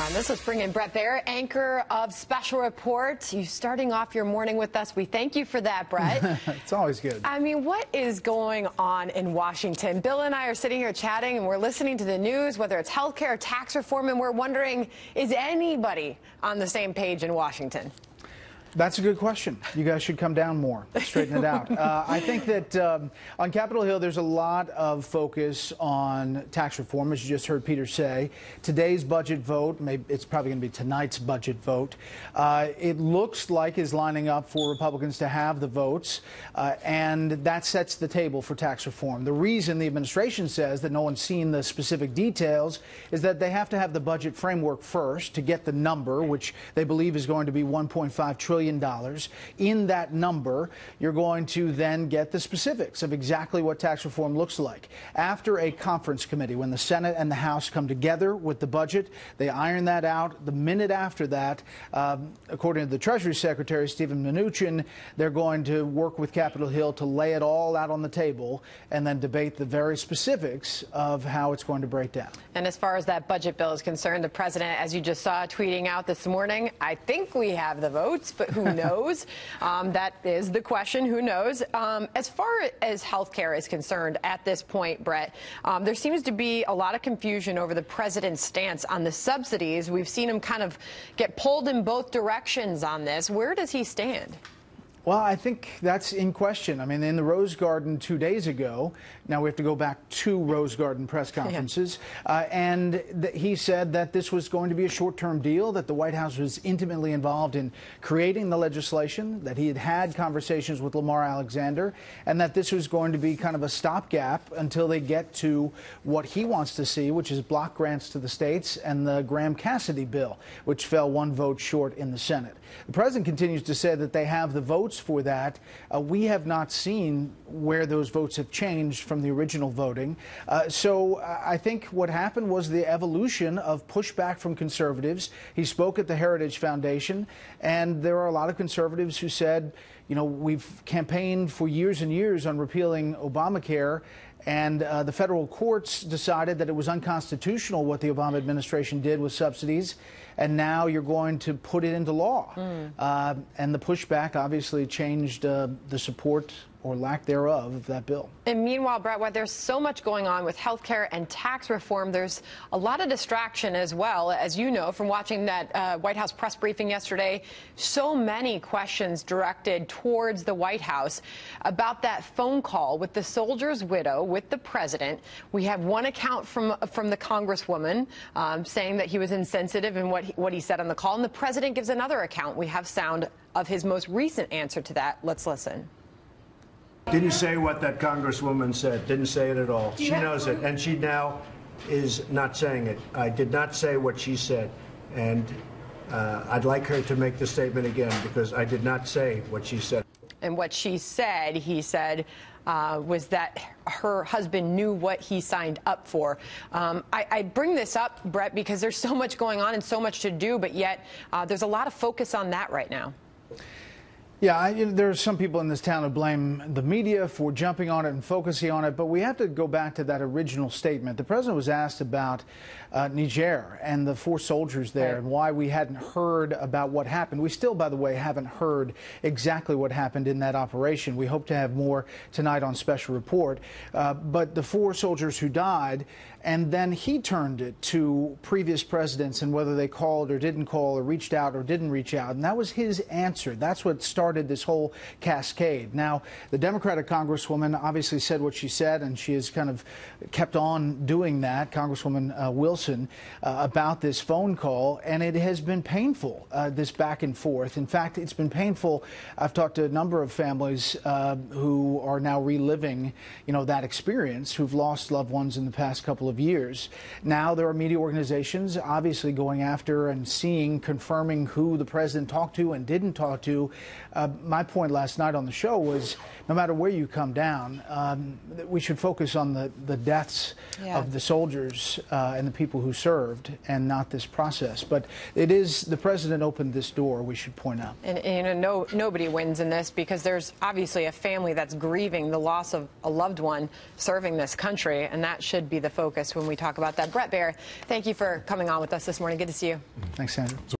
more on this. Let's bring in Brett Baer, anchor of Special Report. You starting off your morning with us. We thank you for that, Brett. It's always good. I mean, what is going on in Washington? Bill and I are sitting here chatting, and we're listening to the news, whether it's healthcare or tax reform, and we're wondering, is anybody on the same page in Washington? That's a good question. You guys should come down more, straighten it out. I think that on Capitol Hill, there's a lot of focus on tax reform, as you just heard Peter say. Today's budget vote, maybe it's probably going to be tonight's budget vote, it looks like is lining up for Republicans to have the votes, and that sets the table for tax reform. The reason the administration says that no one's seen the specific details is that they have to have the budget framework first to get the number, which they believe is going to be $1.5 trillion. In that number, you're going to then get the specifics of exactly what tax reform looks like. After a conference committee, when the Senate and the House come together with the budget, they iron that out. The minute after that, according to the Treasury Secretary, Steven Mnuchin, they're going to work with Capitol Hill to lay it all out on the table and then debate the very specifics of how it's going to break down. And as far as that budget bill is concerned, the president, as you just saw tweeting out this morning, I think we have the votes, but who knows? That is the question. Who knows? As far as health care is concerned at this point, Brett, there seems to be a lot of confusion over the president's stance on the subsidies. We've seen him kind of get pulled in both directions on this. Where does he stand? Well, I think that's in question. I mean, in the Rose Garden 2 days ago, now we have to go back to Rose Garden press conferences, and he said that this was going to be a short-term deal, that the White House was intimately involved in creating the legislation, that he had had conversations with Lamar Alexander, and that this was going to be kind of a stopgap until they get to what he wants to see, which is block grants to the states and the Graham-Cassidy bill, which fell 1 vote short in the Senate. The president continues to say that they have the votes for that. We have not seen where those votes have changed from the original voting. So I think what happened was the evolution of pushback from conservatives. He spoke at the Heritage Foundation, and there are a lot of conservatives who said, you know, we've campaigned for years and years on repealing Obamacare, and the federal courts decided that it was unconstitutional what the Obama administration did with subsidies, and now you're going to put it into law. And the pushback obviously changed the support or lack thereof of that bill. And meanwhile, Brett, while there's so much going on with health care and tax reform, there's a lot of distraction as well, as you know, from watching that White House press briefing yesterday. So many questions directed towards the White House about that phone call with the soldier's widow with the president. We have one account from the Congresswoman saying that he was insensitive in what he said on the call, and the president gives another account. We have sound of his most recent answer to that. Let's listen. Didn't say what that Congresswoman said. Didn't say it at all. She knows it, and she now is not saying it. I did not say what she said, and I'd like her to make the statement again, because I did not say what she said. And what she said, he said, was that her husband knew what he signed up for. I bring this up, Brett, because there's so much going on and so much to do, but yet there's a lot of focus on that right now. Yeah, there are some people in this town who blame the media for jumping on it and focusing on it, but we have to go back to that original statement. The president was asked about Niger and the 4 soldiers there, and why we hadn't heard about what happened. We still, by the way, haven't heard exactly what happened in that operation. We hope to have more tonight on Special Report. But the 4 soldiers who died, and then he turned it to previous presidents and whether they called or didn't call or reached out or didn't reach out. And that was his answer. That's what started this whole cascade. Now, the Democratic Congresswoman obviously said what she said, and she has kind of kept on doing that, Congresswoman Wilson, about this phone call. And it has been painful, this back and forth. In fact, it's been painful. I've talked to a number of families who are now reliving, you know, that experience, who've lost loved ones in the past couple of years. Now there are media organizations obviously going after and seeing, confirming who the president talked to and didn't talk to. my point last night on the show was, no matter where you come down, we should focus on the deaths of the soldiers and the people who served, and not this process. But it is, the president opened this door, we should point out. And you know, nobody wins in this, because there's obviously a family that's grieving the loss of a loved one serving this country, and that should be the focus when we talk about that. Brett Baer, thank you for coming on with us this morning. Good to see you. Thanks, Sandra.